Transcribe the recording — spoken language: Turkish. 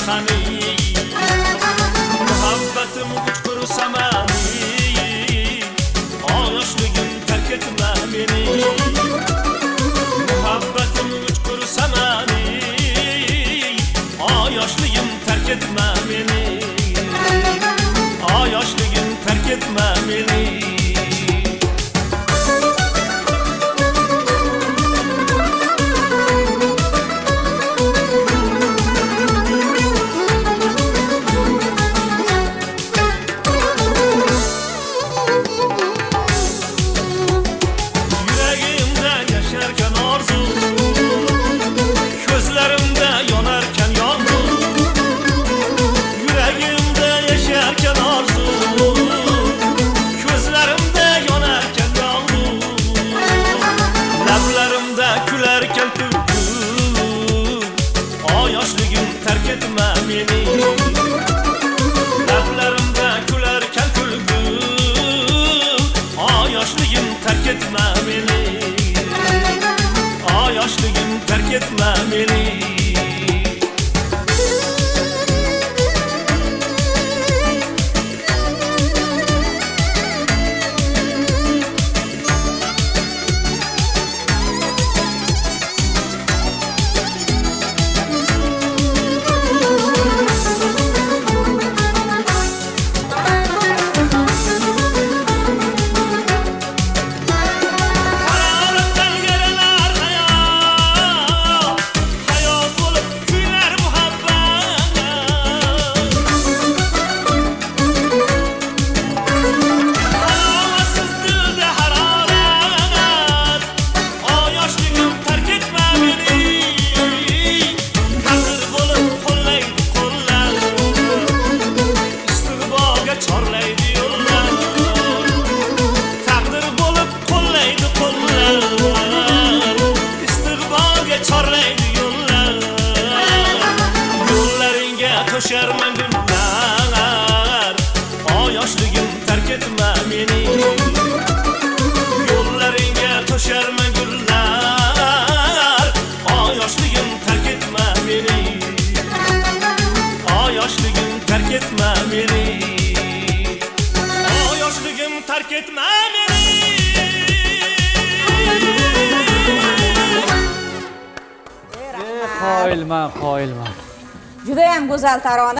qani muhabbatim uçkur samani yoshligim tark etma meni muhabbatim uçkur samani yoshligim tark etma meni yoshligim tark etma meni Gülerken kulku yoshligim tark etma meni lablarimda gülerken kulku yoshligim tark etma meni yoshligim tark etma meni Koşarman günler yoshligim tark etma meni yo'llaringga ko'sharman gullar yoshligim tark etma meni yoshligim tark etma meni yoshligim tark etma meni Qoyilman Judayam go'zal tarona.